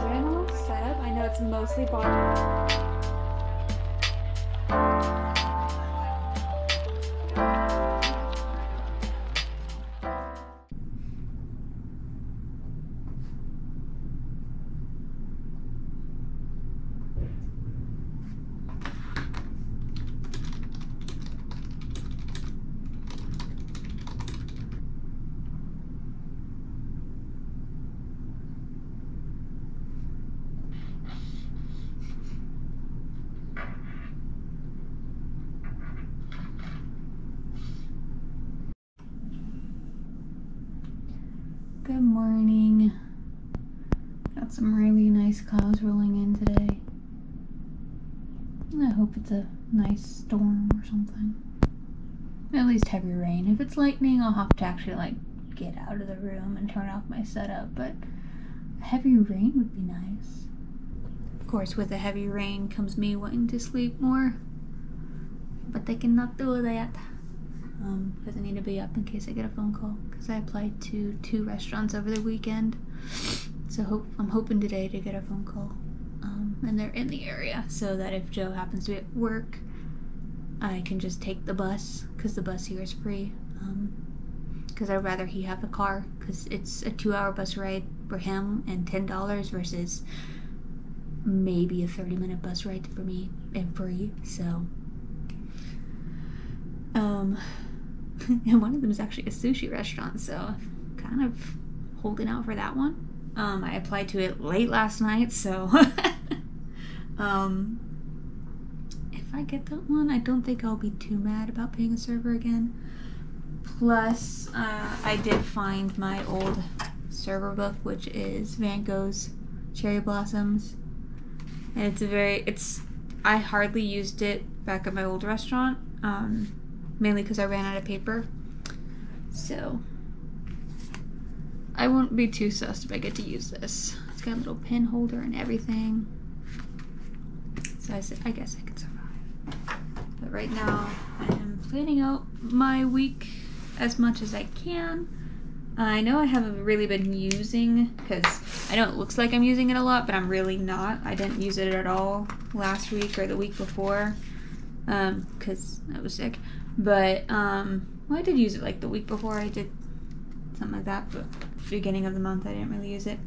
General setup, I know it's mostly bought. Good morning. Got some really nice clouds rolling in today. I hope it's a nice storm or something. At least heavy rain. If it's lightning, I'll have to actually like get out of the room and turn off my setup, but heavy rain would be nice. Of course, with the heavy rain comes me wanting to sleep more, but they cannot do that. Because I need to be up in case I get a phone call, because I applied to 2 restaurants over the weekend, so I'm hoping today to get a phone call, and they're in the area, so that if Joe happens to be at work, I can just take the bus, because the bus here is free, because I'd rather he have the car, because it's a 2-hour bus ride for him and $10 versus maybe a 30-minute bus ride for me and free, so and one of them is actually a sushi restaurant, so I'm kind of holding out for that one. I applied to it late last night, so if I get that one, I don't think I'll be too mad about paying a server again. Plus, I did find my old server book, which is Van Gogh's Cherry Blossoms, and I hardly used it back at my old restaurant, mainly because I ran out of paper, so I won't be too sussed if I get to use this. It's got a little pin holder and everything, so I guess I can survive. But right now, I am planning out my week as much as I can. I know I haven't really been using, because I know it looks like I'm using it a lot, but I'm really not. I didn't use it at all last week or the week before, because I was sick. But, well, I did use it like the week before. I did something like that, but beginning of the month I didn't really use it.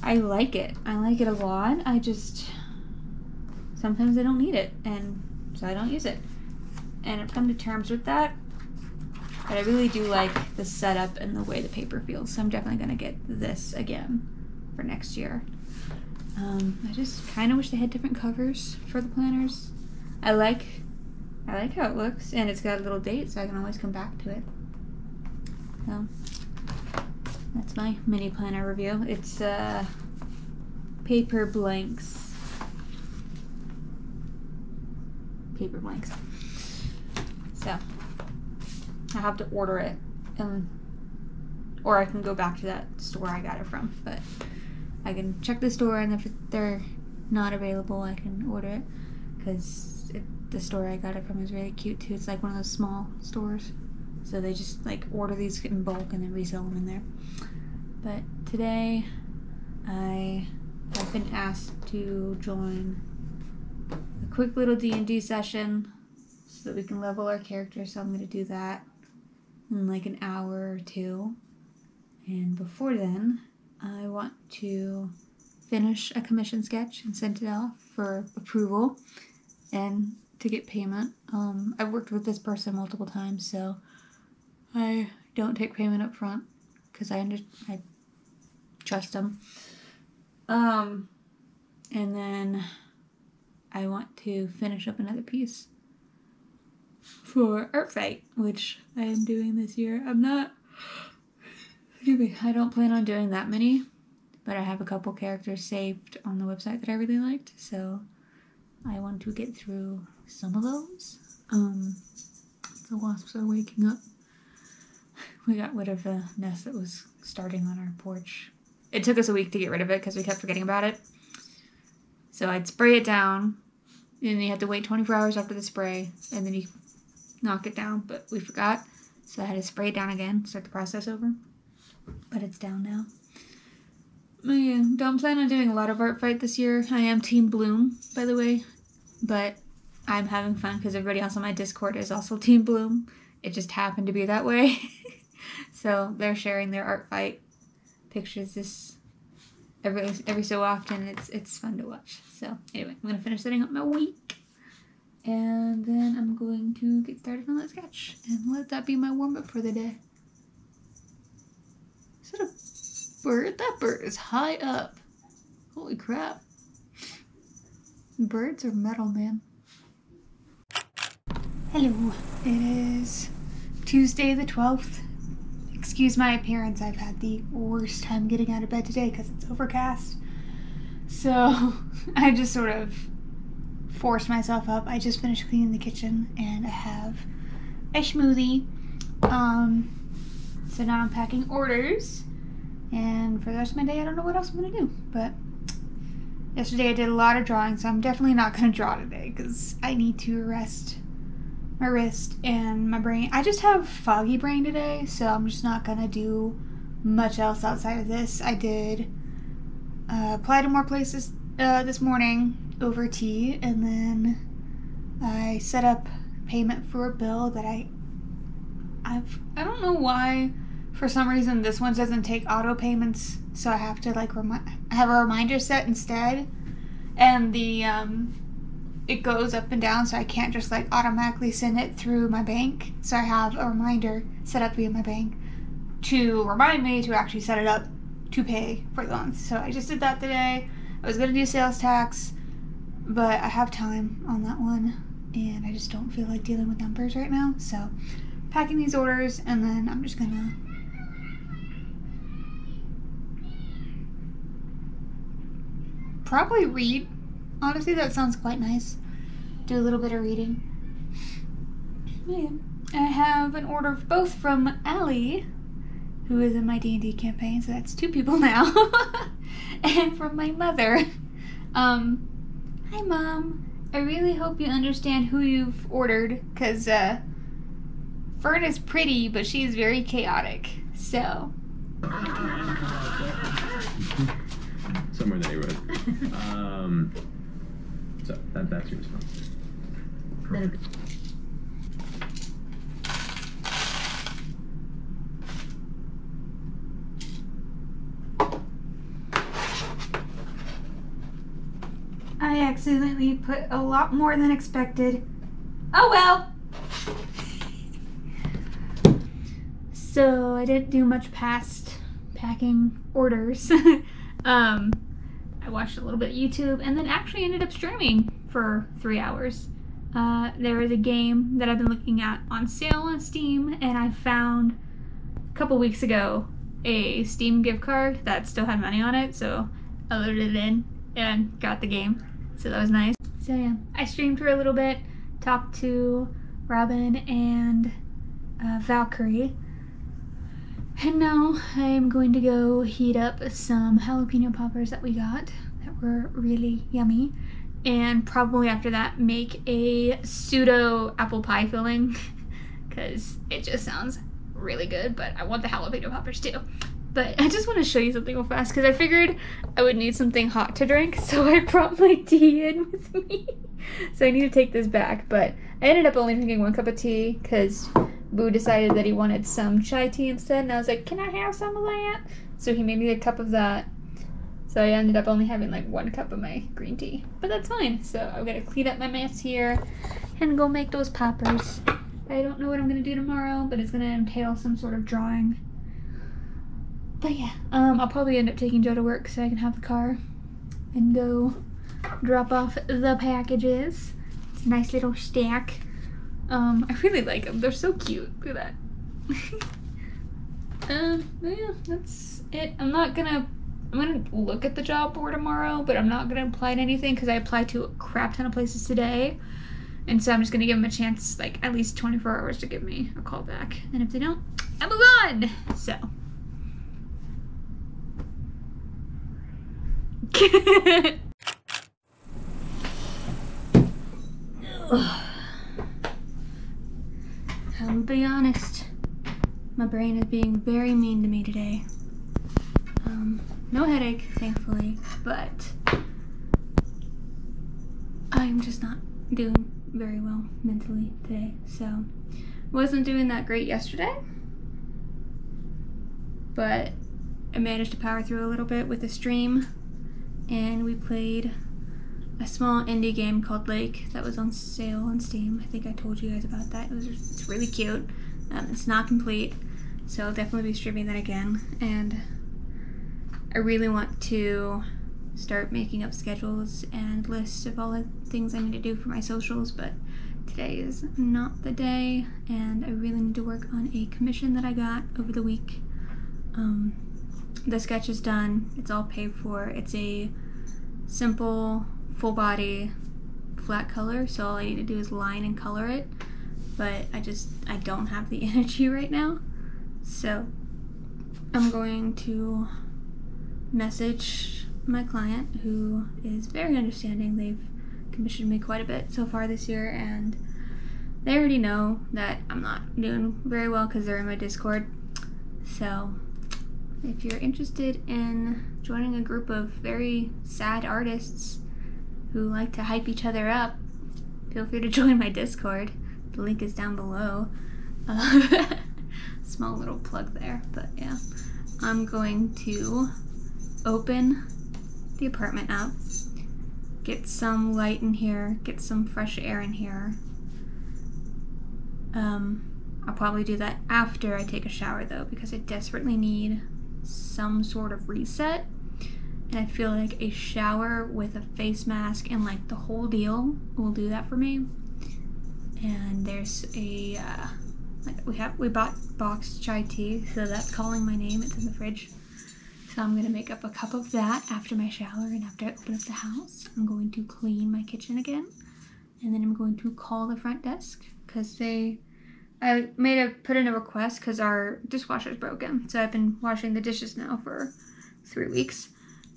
I like it. I like it a lot. I just, sometimes I don't need it, and so I don't use it. And I've come to terms with that. But I really do like the setup and the way the paper feels, so I'm definitely going to get this again for next year. I just kind of wish they had different covers for the planners. I like how it looks, and it's got a little date, so I can always come back to it. So that's my mini planner review. It's paper blanks. So I have to order it, or I can go back to that store I got it from. But I can check the store, and if they're not available, I can order it, because the store I got it from is really cute too. It's like one of those small stores, so they just like order these in bulk and then resell them in there. But today I've been asked to join a quick little D&D session so that we can level our characters, so I'm going to do that in like an hour or 2. And before then, I want to finish a commission sketch and send it off for approval and to get payment. I've worked with this person multiple times, so I don't take payment up front because I trust them. And then I want to finish up another piece for Art Fight, which I am doing this year. I don't plan on doing that many, but I have a couple characters saved on the website that I really liked, so I want to get through some of those. The wasps are waking up. We got rid of a nest that was starting on our porch. It took us a week to get rid of it because we kept forgetting about it. So I'd spray it down, and then you have to wait 24 hours after the spray, and then you knock it down, but we forgot. So I had to spray it down again, start the process over. But it's down now. Yeah, don't plan on doing a lot of art fight this year. I am Team Bloom, by the way. But I'm having fun because everybody else on my Discord is also Team Bloom. It just happened to be that way. So they're sharing their art fight pictures this every so often. It's fun to watch. So anyway, I'm gonna finish setting up my week. And then I'm going to get started on that sketch. And let that be my warm-up for the day. Is that a bird? That bird is high up. Holy crap. Birds are metal, man. Hello. It is Tuesday the 12th. Excuse my appearance. I've had the worst time getting out of bed today because it's overcast. So I just sort of forced myself up. I just finished cleaning the kitchen and I have a smoothie. So now I'm packing orders. And for the rest of my day, I don't know what else I'm going to do. But yesterday I did a lot of drawing, so I'm definitely not going to draw today because I need to rest my wrist and my brain. I just have foggy brain today, so I'm just not going to do much else outside of this. I did apply to more places this morning over tea, and then I set up payment for a bill that I don't know why. For some reason, this one doesn't take auto payments, so I have to like have a reminder set instead, and the it goes up and down, so I can't just like automatically send it through my bank. So I have a reminder set up via my bank to remind me to actually set it up to pay for the month. So I just did that today. I was gonna do sales tax, but I have time on that one, and I just don't feel like dealing with numbers right now. So packing these orders, and then I'm just gonna probably read. Honestly, that sounds quite nice. Do a little bit of reading. Yeah. I have an order both from Allie, who is in my D&D campaign, so that's 2 people now, and from my mother. Hi Mom. I really hope you understand who you've ordered, because Fern is pretty, but she's very chaotic, so. Somewhere in the neighborhood. So that's your response. Perfect. I accidentally put a lot more than expected. Oh well! So I didn't do much past packing orders. I watched a little bit of YouTube and then actually ended up streaming for 3 hours. There is a game that I've been looking at on sale on Steam, and I found a couple weeks ago a Steam gift card that still had money on it, so I loaded it in and got the game. So that was nice. So yeah, I streamed for a little bit, talked to Robin and Valkyrie. And now I am going to go heat up some jalapeno poppers that we got that were really yummy. And probably after that make a pseudo apple pie filling because it just sounds really good, but I want the jalapeno poppers too. But I just want to show you something real fast because I figured I would need something hot to drink, so I brought my tea in with me. So I need to take this back, but I ended up only drinking 1 cup of tea because Boo decided that he wanted some chai tea instead, and I was like, can I have some of that? So he made me a cup of that. So I ended up only having like 1 cup of my green tea, but that's fine. So I'm gonna clean up my mess here and go make those poppers. I don't know what I'm gonna do tomorrow, but it's gonna entail some sort of drawing. But yeah, I'll probably end up taking Joe to work so I can have the car and go drop off the packages. It's a nice little stack. I really like them. They're so cute. Look at that. Yeah, that's it. I'm gonna look at the job board tomorrow, but I'm not gonna apply to anything because I applied to a crap ton of places today. And so I'm just gonna give them a chance, like at least 24 hours to give me a call back. And if they don't, I move on. So. I'll be honest, my brain is being very mean to me today. No headache, thankfully, but I'm just not doing very well mentally today. So, wasn't doing that great yesterday, but I managed to power through a little bit with the stream, and we played a small indie game called Lake that was on sale on Steam. I think I told you guys about that. It's really cute. It's not complete, so I'll definitely be streaming that again. And I really want to start making up schedules and lists of all the things I need to do for my socials, but today is not the day, and I really need to work on a commission that I got over the week. The sketch is done. It's all paid for. It's a simple full body flat color, so all I need to do is line and color it, but I don't have the energy right now, so I'm going to message my client, who is very understanding. They've commissioned me quite a bit so far this year, and they already know that I'm not doing very well because they're in my Discord. So if you're interested in joining a group of very sad artists who like to hype each other up, feel free to join my Discord. The link is down below. Small little plug there, but yeah. I'm going to open the apartment up, get some light in here, get some fresh air in here. I'll probably do that after I take a shower though, because I desperately need some sort of reset. And I feel like a shower with a face mask and like the whole deal will do that for me. And there's a, we bought boxed chai tea, so that's calling my name. It's in the fridge. So I'm gonna make up a cup of that after my shower and after I open up the house. I'm going to clean my kitchen again. And then I'm going to call the front desk, because I put in a request because our dishwasher is broken. So I've been washing the dishes now for 3 weeks.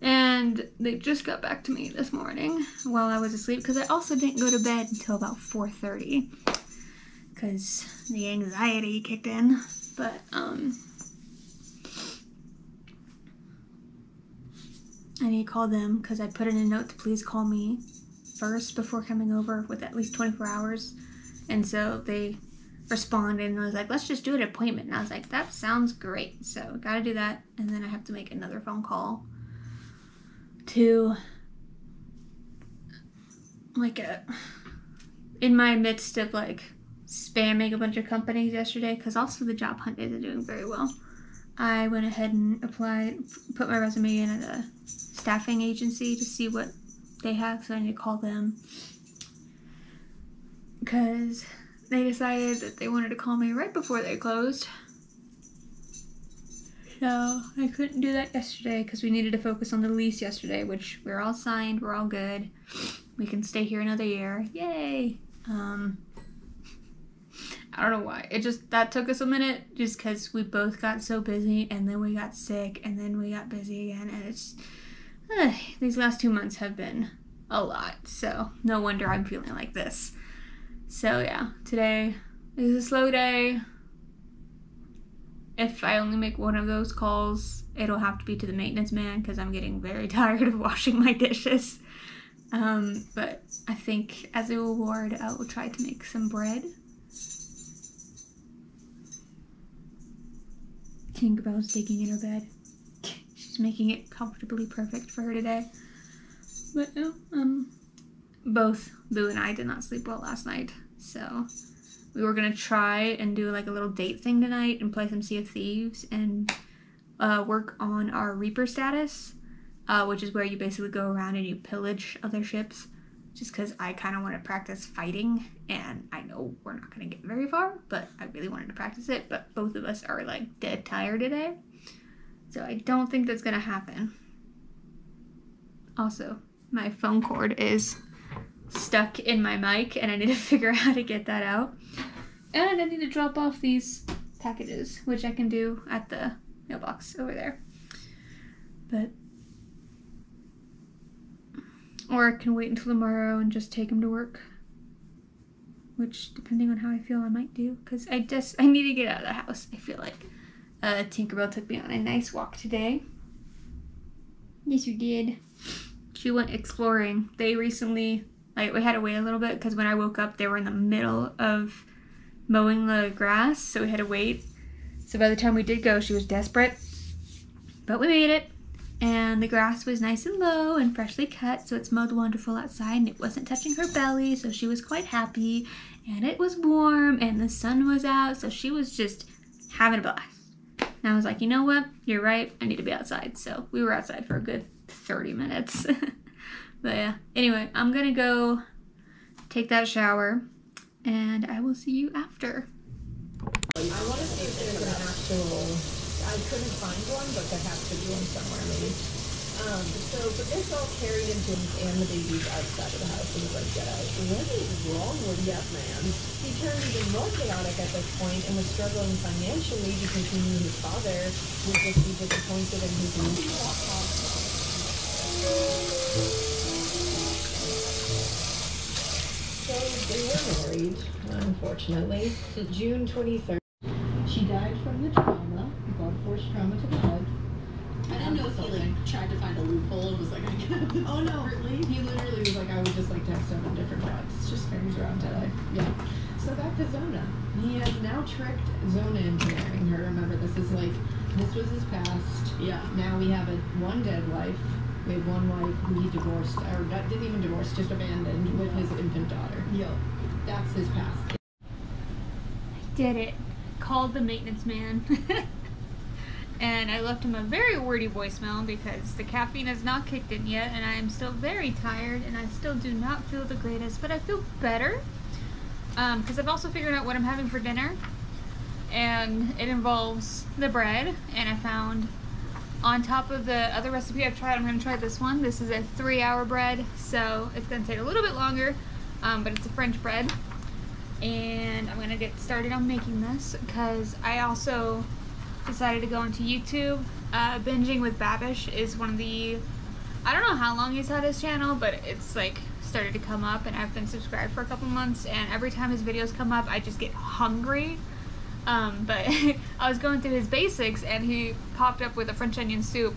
And they just got back to me this morning while I was asleep, because I also didn't go to bed until about 4:30 because the anxiety kicked in. But I need to call them because I put in a note to please call me first before coming over with at least 24 hours. And so they responded and was like, let's just do an appointment. And I was like, that sounds great. So gotta do that. And then I have to make another phone call to in my midst of like spamming a bunch of companies yesterday, because also the job hunt isn't doing very well. I went ahead and put my resume in at a staffing agency to see what they have, so I need to call them because they decided that they wanted to call me right before they closed. So I couldn't do that yesterday because we needed to focus on the lease yesterday, which we're all signed, we're all good. We can stay here another year. Yay! I don't know why. That took us a minute just because we both got so busy, and then we got sick, and then we got busy again, and these last 2 months have been a lot, so no wonder I'm feeling like this. So yeah, today is a slow day. If I only make one of those calls, it'll have to be to the maintenance man because I'm getting very tired of washing my dishes. But I think as a reward, I will try to make some bread. Tinkerbell's digging in her bed. She's making it comfortably perfect for her today. But no, both Boo and I did not sleep well last night, so we were gonna try and do like a little date thing tonight and play some Sea of Thieves and work on our Reaper status, which is where you basically go around and you pillage other ships, just because I kind of want to practice fighting, and I know we're not gonna get very far, but I really wanted to practice it. But both of us are like dead tired today, so I don't think that's gonna happen. Also, my phone cord is stuck in my mic and I need to figure out how to get that out. And I need to drop off these packages, which I can do at the mailbox over there. Or I can wait until tomorrow and just take them to work. which depending on how I feel I might do, because I need to get out of the house. I feel like Tinkerbell took me on a nice walk today. Yes, you did. She went exploring. They recently, like, we had to wait a little bit because when I woke up they were in the middle of mowing the grass, so we had to wait. So by the time we did go, she was desperate, but we made it. And the grass was nice and low and freshly cut, so it smelled wonderful outside, and it wasn't touching her belly, so she was quite happy. And it was warm, and the sun was out, so she was just having a blast. And I was like, you know what? You're right. I need to be outside. So we were outside for a good 30 minutes. But yeah. Anyway, I'm going to go take that shower, and I will see you after. I want to see if there's an actual... I couldn't find one, but there has to be one somewhere, maybe. But this all carried into and the babies outside of the house. It was like, get out. What is wrong with that man? He turned even more chaotic at this point and was struggling financially because he knew his father would just be disappointed in his new So they were married, unfortunately. June 23rd. She died from the trauma, brought force trauma to the head. I didn't know if he like tried to find a loophole and was like, I can't. Oh no, he literally was like, I would just like to have 7 different dogs. Just fingers around today. Yeah. So back to Zona. He has now tricked Zona into marrying her. Remember, this was his past. Yeah. Now we have one dead wife. We have one wife who he divorced, or didn't even divorce, just abandoned with his infant daughter. Yo. That's his past. I did it. Called the maintenance man. And I left him a very wordy voicemail because the caffeine has not kicked in yet, and I am still very tired, and I still do not feel the greatest, but I feel better because I've also figured out what I'm having for dinner, and it involves the bread. And I found, on top of the other recipe I've tried, I'm going to try this one. This is a 3-hour bread, so it's going to take a little bit longer, but it's a French bread. And I'm going to get started on making this because I also decided to go into YouTube. Binging with Babish is one of the, I don't know how long he's had his channel, but it's like started to come up, and I've been subscribed for a couple months, and every time his videos come up I just get hungry. But I was going through his basics and he popped up with a French onion soup,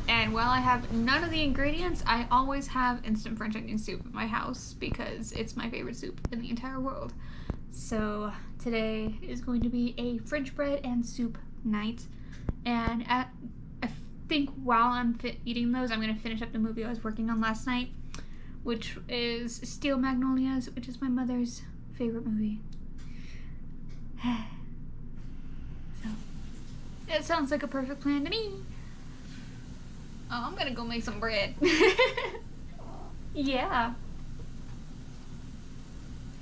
and while I have none of the ingredients, I always have instant French onion soup in my house because it's my favorite soup in the entire world. So today is going to be a French bread and soup night, and I think while I'm eating those, I'm going to finish up the movie I was working on last night, which is Steel Magnolias, which is my mother's favorite movie. So it sounds like a perfect plan to me. Oh, I'm gonna go make some bread. Yeah.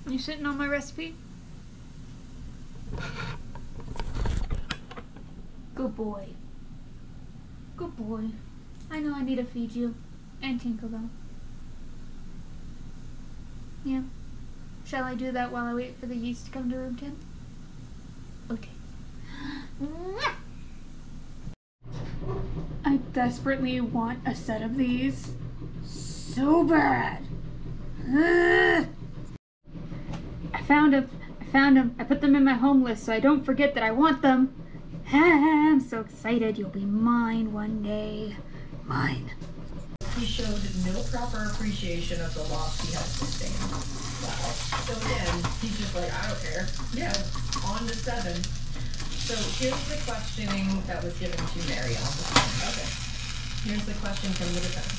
You sitting on my recipe? Good boy. Good boy. I know I need to feed you. And Tinkerbell. Yeah. Shall I do that while I wait for the yeast to come to room 10? Okay. I desperately want a set of these so bad. I found them. I put them in my home list so I don't forget that I want them. I'm so excited. You'll be mine one day. Mine. He showed no proper appreciation of the loss he had sustained. Wow. So again, he's just like, I don't care. Yeah, on to 7. So here's the questioning that was given to Mary on the phone. Okay. Here's the question from the defense.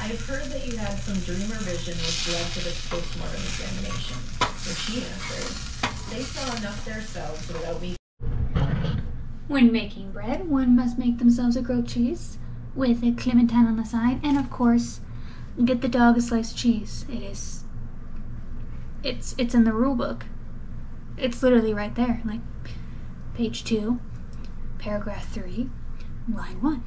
I've heard that you had some dream or vision which led to this postmortem examination. So she answered, they saw enough themselves without me. When making bread, one must make themselves a grilled cheese with a clementine on the side, and of course, get the dog a slice of cheese. It's in the rule book. It's literally right there, like page 2, paragraph 3, line 1.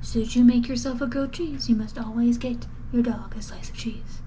Should you make yourself a grilled cheese, you must always get your dog a slice of cheese.